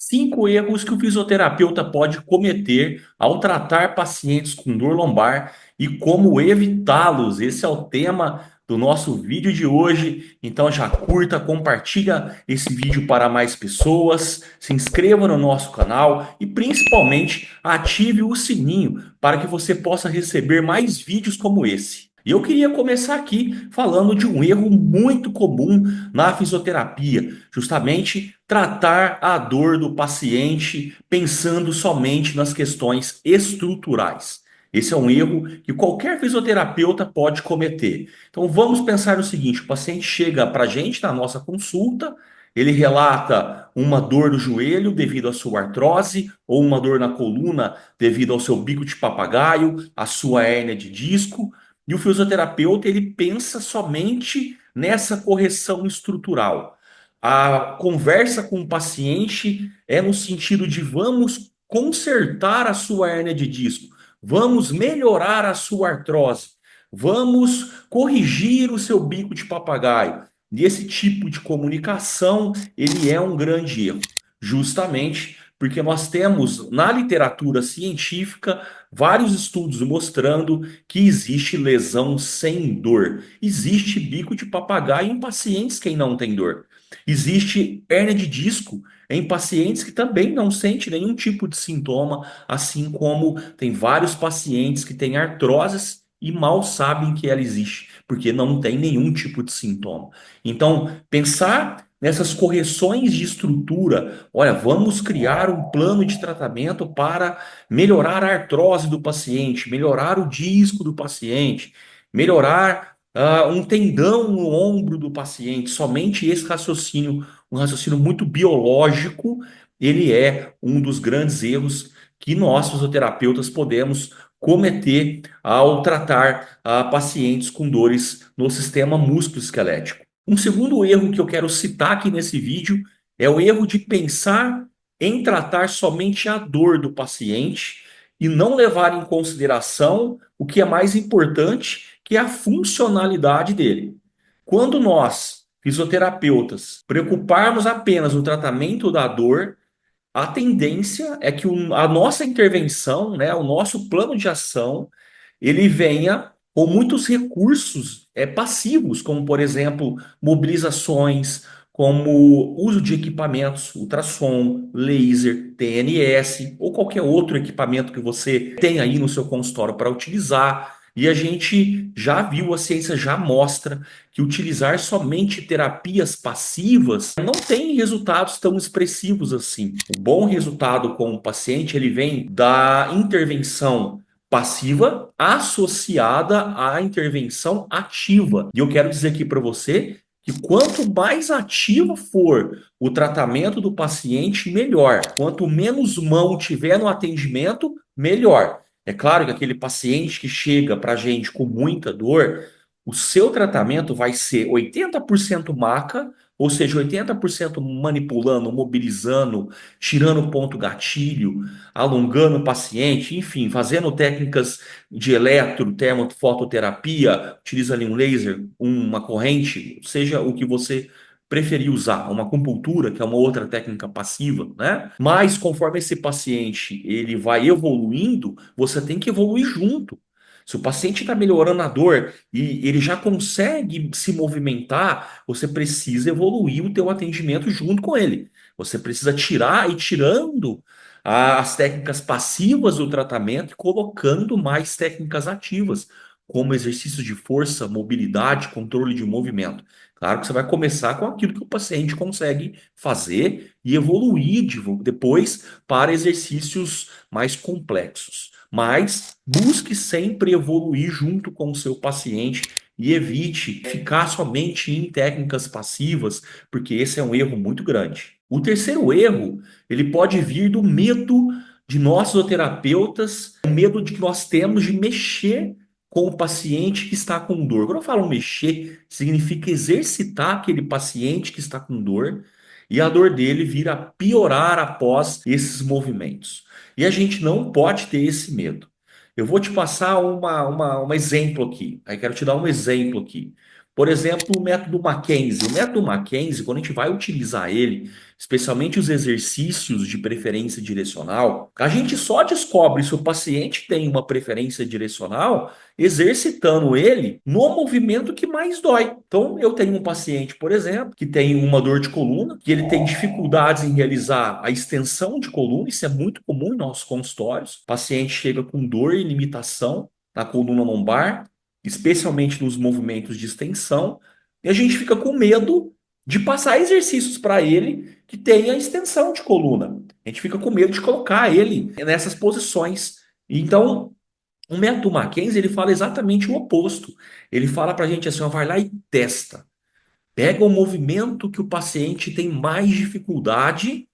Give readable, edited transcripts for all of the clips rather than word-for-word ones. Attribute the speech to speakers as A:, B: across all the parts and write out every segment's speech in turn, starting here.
A: Cinco erros que o fisioterapeuta pode cometer ao tratar pacientes com dor lombar e como evitá-los. Esse é o tema do nosso vídeo de hoje. Então já curta, compartilha esse vídeo para mais pessoas, se inscreva no nosso canal e principalmente ative o sininho para que você possa receber mais vídeos como esse. E eu queria começar aqui falando de um erro muito comum na fisioterapia, justamente tratar a dor do paciente pensando somente nas questões estruturais. Esse é um erro que qualquer fisioterapeuta pode cometer. Então vamos pensar o seguinte: o paciente chega para a gente na nossa consulta, ele relata uma dor no joelho devido à sua artrose, ou uma dor na coluna devido ao seu bico de papagaio, à sua hérnia de disco, e o fisioterapeuta ele pensa somente nessa correção estrutural. A conversa com o paciente é no sentido de vamos consertar a sua hérnia de disco, vamos melhorar a sua artrose, vamos corrigir o seu bico de papagaio. E esse tipo de comunicação, ele é um grande erro, justamente porque nós temos na literatura científica vários estudos mostrando que existe lesão sem dor. Existe bico de papagaio em pacientes que não têm dor. Existe hérnia de disco em pacientes que também não sentem nenhum tipo de sintoma, assim como tem vários pacientes que têm artroses e mal sabem que ela existe, porque não tem nenhum tipo de sintoma. Então, pensar nessas correções de estrutura, olha, vamos criar um plano de tratamento para melhorar a artrose do paciente, melhorar o disco do paciente, melhorar um tendão no ombro do paciente. Somente esse raciocínio, um raciocínio muito biológico, ele é um dos grandes erros que nós, fisioterapeutas, podemos cometer ao tratar pacientes com dores no sistema músculo-esquelético. Um segundo erro que eu quero citar aqui nesse vídeo é o erro de pensar em tratar somente a dor do paciente e não levar em consideração o que é mais importante, que é a funcionalidade dele. Quando nós, fisioterapeutas, preocuparmos apenas no tratamento da dor, a tendência é que a nossa intervenção, né, o nosso plano de ação, ele venha com muitos recursos passivos, como, por exemplo, mobilizações, como uso de equipamentos, ultrassom, laser, TNS, ou qualquer outro equipamento que você tem aí no seu consultório para utilizar. E a gente já viu, a ciência já mostra que utilizar somente terapias passivas não tem resultados tão expressivos assim. O bom resultado com o paciente, ele vem da intervenção passiva associada à intervenção ativa. E eu quero dizer aqui para você que quanto mais ativo for o tratamento do paciente, melhor. Quanto menos mão tiver no atendimento, melhor. É claro que aquele paciente que chega para a gente com muita dor, o seu tratamento vai ser 80% maca, ou seja, 80% manipulando, mobilizando, tirando ponto gatilho, alongando o paciente, enfim, fazendo técnicas de eletro, termofototerapia, utiliza ali um laser, uma corrente, seja o que você preferir usar, uma acupuntura, que é uma outra técnica passiva, né? Mas conforme esse paciente ele vai evoluindo, você tem que evoluir junto. Se o paciente está melhorando a dor e ele já consegue se movimentar, você precisa evoluir o teu atendimento junto com ele. Você precisa tirar e tirando as técnicas passivas do tratamento e colocando mais técnicas ativas, como exercícios de força, mobilidade, controle de movimento. Claro que você vai começar com aquilo que o paciente consegue fazer e evoluir depois para exercícios mais complexos. Mas busque sempre evoluir junto com o seu paciente e evite ficar somente em técnicas passivas, porque esse é um erro muito grande. O terceiro erro, ele pode vir do medo de nós, fisioterapeutas, o medo de que nós temos de mexer com o paciente que está com dor. Quando eu falo mexer, significa exercitar aquele paciente que está com dor e a dor dele vir a piorar após esses movimentos. E a gente não pode ter esse medo. Eu vou te passar um exemplo aqui. Aí quero te dar um exemplo aqui. Por exemplo, o método Mackenzie. O método Mackenzie, quando a gente vai utilizar ele, especialmente os exercícios de preferência direcional, a gente só descobre se o paciente tem uma preferência direcional exercitando ele no movimento que mais dói. Então, eu tenho um paciente, por exemplo, que tem uma dor de coluna, que ele tem dificuldades em realizar a extensão de coluna, isso é muito comum em nossos consultórios. O paciente chega com dor e limitação na coluna lombar, especialmente nos movimentos de extensão, e a gente fica com medo de passar exercícios para ele que tenha extensão de coluna. A gente fica com medo de colocar ele nessas posições. Então, o método Mackenzie, ele fala exatamente o oposto. Ele fala para a gente assim, ó, vai lá e testa. Pega o movimento que o paciente tem mais dificuldade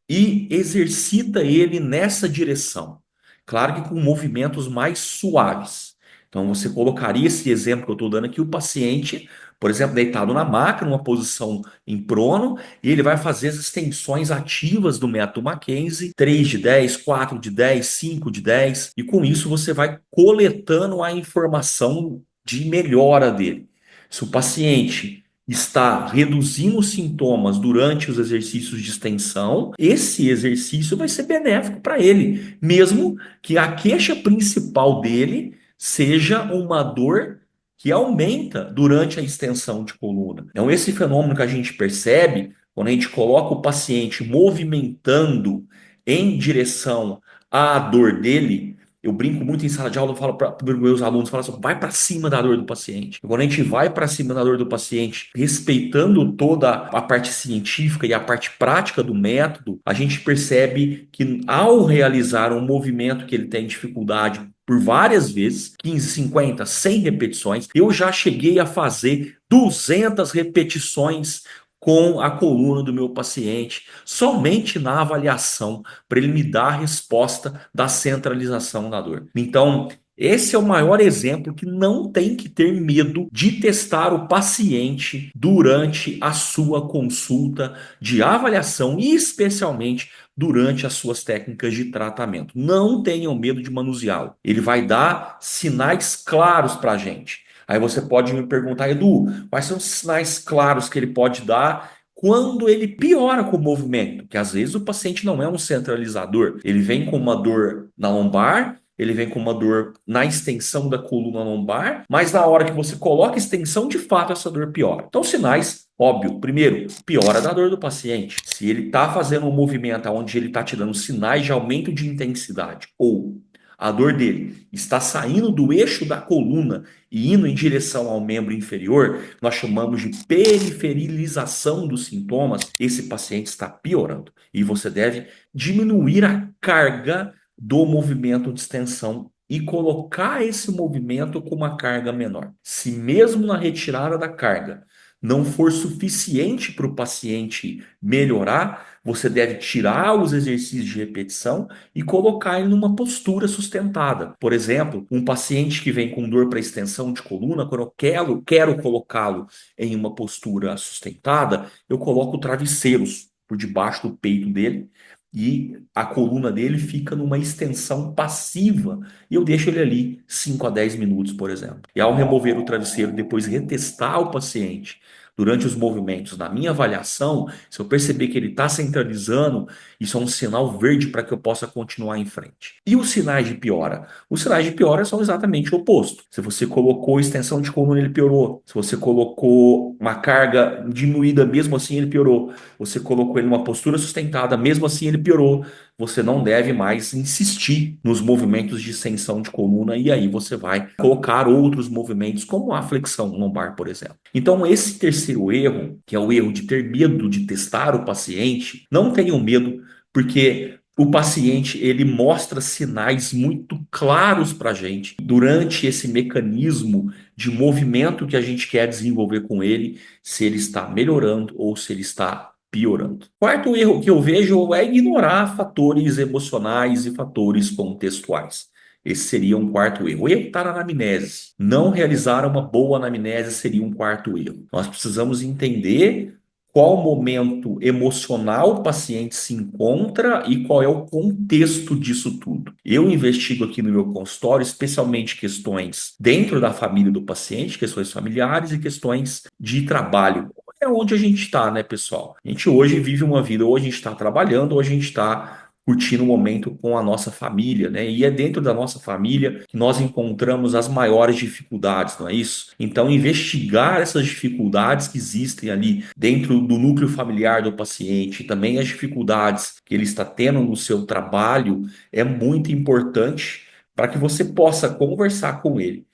A: e exercita ele nessa direção. Claro que com movimentos mais suaves. Então, você colocaria esse exemplo que eu estou dando aqui, o paciente, por exemplo, deitado na maca, numa posição em prono, e ele vai fazer as extensões ativas do método Mackenzie, 3 de 10, 4 de 10, 5 de 10, e com isso você vai coletando a informação de melhora dele. Se o paciente está reduzindo os sintomas durante os exercícios de extensão, esse exercício vai ser benéfico para ele, mesmo que a queixa principal dele seja uma dor que aumenta durante a extensão de coluna. Então, esse fenômeno que a gente percebe quando a gente coloca o paciente movimentando em direção à dor dele. Eu brinco muito em sala de aula, eu falo para os meus alunos, falo assim, vai para cima da dor do paciente. E quando a gente vai para cima da dor do paciente, respeitando toda a parte científica e a parte prática do método, a gente percebe que ao realizar um movimento que ele tem dificuldade por várias vezes, 15, 50, 100 repetições, eu já cheguei a fazer 200 repetições com a coluna do meu paciente, somente na avaliação, para ele me dar a resposta da centralização da dor. Então, esse é o maior exemplo que não tem que ter medo de testar o paciente durante a sua consulta de avaliação e especialmente durante as suas técnicas de tratamento. Não tenham medo de manuseá-lo. Ele vai dar sinais claros para a gente. Aí você pode me perguntar, Edu, quais são os sinais claros que ele pode dar quando ele piora com o movimento? Que às vezes o paciente não é um centralizador, ele vem com uma dor na lombar, ele vem com uma dor na extensão da coluna lombar, mas na hora que você coloca extensão, de fato essa dor piora. Então, sinais, óbvio, primeiro, piora da dor do paciente. Se ele está fazendo um movimento onde ele está te dando sinais de aumento de intensidade ou a dor dele está saindo do eixo da coluna e indo em direção ao membro inferior, nós chamamos de periferilização dos sintomas, esse paciente está piorando. E você deve diminuir a carga do movimento de extensão e colocar esse movimento com uma carga menor. Se mesmo na retirada da carga não for suficiente para o paciente melhorar, você deve tirar os exercícios de repetição e colocar ele numa postura sustentada. Por exemplo, um paciente que vem com dor para extensão de coluna, quando eu quero colocá-lo em uma postura sustentada, eu coloco travesseiros por debaixo do peito dele e a coluna dele fica numa extensão passiva e eu deixo ele ali 5 a 10 minutos, por exemplo. E ao remover o travesseiro, depois retestar o paciente durante os movimentos, na minha avaliação, se eu perceber que ele está centralizando, isso é um sinal verde para que eu possa continuar em frente. E os sinais de piora? Os sinais de piora são exatamente o oposto. Se você colocou extensão de coluna, ele piorou. Se você colocou uma carga diminuída, mesmo assim ele piorou. Você colocou ele numa postura sustentada, mesmo assim ele piorou. Você não deve mais insistir nos movimentos de extensão de coluna e aí você vai colocar outros movimentos, como a flexão lombar, por exemplo. Então, esse terceiro erro, que é o erro de ter medo de testar o paciente, não tenham medo, porque o paciente ele mostra sinais muito claros para a gente durante esse mecanismo de movimento que a gente quer desenvolver com ele, se ele está melhorando ou se ele está piorando. Quarto erro que eu vejo é ignorar fatores emocionais e fatores contextuais. Esse seria um quarto erro. O erro está na anamnese. Não realizar uma boa anamnese seria um quarto erro. Nós precisamos entender qual momento emocional o paciente se encontra e qual é o contexto disso tudo. Eu investigo aqui no meu consultório, especialmente questões dentro da família do paciente, questões familiares e questões de trabalho. É onde a gente está, né, pessoal? A gente hoje vive uma vida, ou a gente está trabalhando, ou a gente está curtindo o momento com a nossa família, né? E é dentro da nossa família que nós encontramos as maiores dificuldades, não é isso? Então, investigar essas dificuldades que existem ali dentro do núcleo familiar do paciente, também as dificuldades que ele está tendo no seu trabalho, é muito importante para que você possa conversar com ele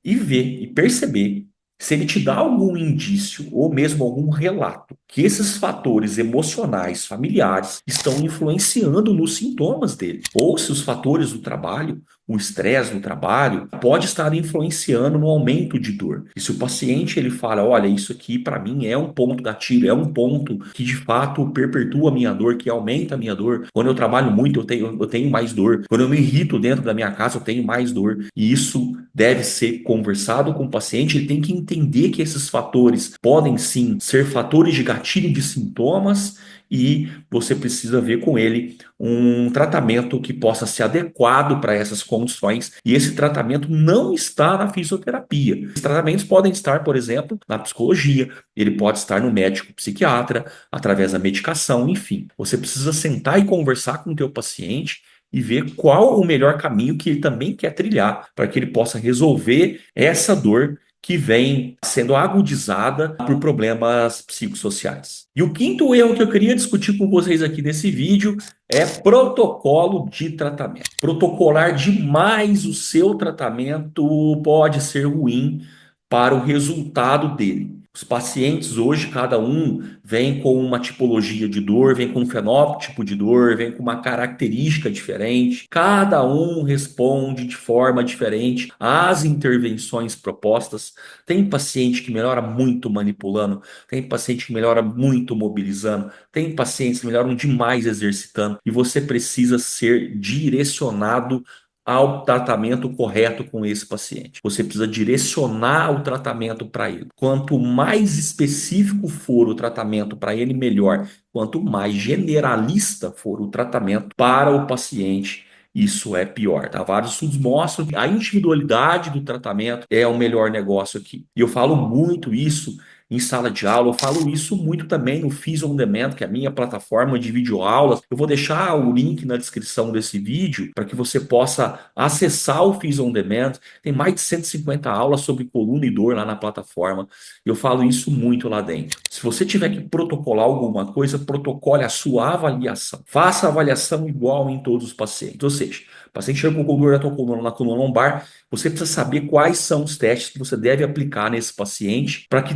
A: e ver e perceber se ele te dá algum indício ou mesmo algum relato que esses fatores emocionais, familiares, estão influenciando nos sintomas dele, ou se os fatores do trabalho, o estresse no trabalho, pode estar influenciando no aumento de dor. E se o paciente ele fala, olha, isso aqui para mim é um ponto gatilho, é um ponto que de fato perpetua a minha dor, que aumenta a minha dor. Quando eu trabalho muito, eu tenho mais dor. Quando eu me irrito dentro da minha casa, eu tenho mais dor. E isso deve ser conversado com o paciente. Ele tem que entender que esses fatores podem sim ser fatores de gatilho de sintomas e você precisa ver com ele um tratamento que possa ser adequado para essas condições. E esse tratamento não está na fisioterapia. Esses tratamentos podem estar, por exemplo, na psicologia, ele pode estar no médico psiquiatra, através da medicação, enfim. Você precisa sentar e conversar com o teu paciente e ver qual o melhor caminho que ele também quer trilhar para que ele possa resolver essa dor que vem sendo agudizada por problemas psicossociais. E o quinto erro que eu queria discutir com vocês aqui nesse vídeo é protocolo de tratamento. Protocolar demais o seu tratamento pode ser ruim para o resultado dele. Os pacientes hoje, cada um vem com uma tipologia de dor, vem com um fenótipo de dor, vem com uma característica diferente. Cada um responde de forma diferente às intervenções propostas. Tem paciente que melhora muito manipulando, tem paciente que melhora muito mobilizando, tem pacientes que melhoram demais exercitando, e você precisa ser direcionado ao tratamento correto com esse paciente. Você precisa direcionar o tratamento para ele. Quanto mais específico for o tratamento para ele, melhor. Quanto mais generalista for o tratamento para o paciente, isso é pior, tá? Vários estudos mostram que a individualidade do tratamento é o melhor negócio aqui. E eu falo muito isso em sala de aula, eu falo isso muito também no Fiz On Demand, que é a minha plataforma de videoaulas. Eu vou deixar o link na descrição desse vídeo para que você possa acessar o Fiz On Demand. Tem mais de 150 aulas sobre coluna e dor lá na plataforma. Eu falo isso muito lá dentro. Se você tiver que protocolar alguma coisa, protocole a sua avaliação. Faça a avaliação igual em todos os pacientes. Ou seja, o paciente chega com dor na tua coluna, na coluna lombar, você precisa saber quais são os testes que você deve aplicar nesse paciente para que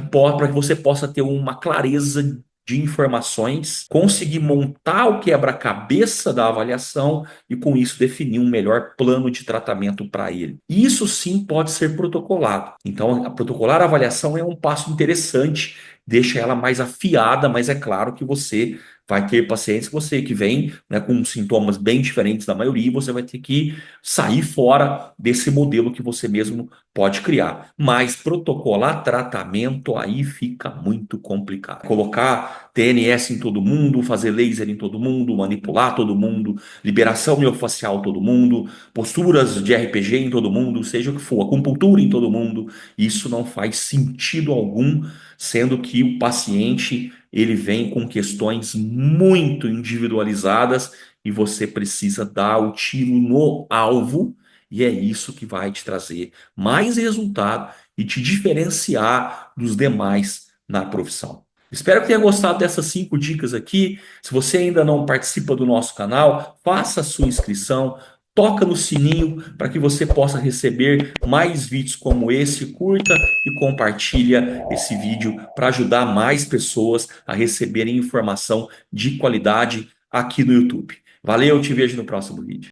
A: você possa ter uma clareza de informações, conseguir montar o quebra-cabeça da avaliação e, com isso, definir um melhor plano de tratamento para ele. Isso sim pode ser protocolado. Então, a protocolar a avaliação é um passo interessante, deixa ela mais afiada, mas é claro que você vai ter pacientes que vêm, né, com sintomas bem diferentes da maioria, e você vai ter que sair fora desse modelo que você mesmo pode criar. Mas protocolar tratamento aí fica muito complicado. Colocar TNS em todo mundo, fazer laser em todo mundo, manipular todo mundo, liberação miofascial em todo mundo, posturas de RPG em todo mundo, seja o que for, acupuntura em todo mundo, isso não faz sentido algum, sendo que o paciente ele vem com questões muito individualizadas e você precisa dar o tiro no alvo, e é isso que vai te trazer mais resultado e te diferenciar dos demais na profissão. Espero que tenha gostado dessas 5 dicas aqui. Se você ainda não participa do nosso canal, faça a sua inscrição, toca no sininho para que você possa receber mais vídeos como esse. Curta e compartilha esse vídeo para ajudar mais pessoas a receberem informação de qualidade aqui no YouTube. Valeu, te vejo no próximo vídeo.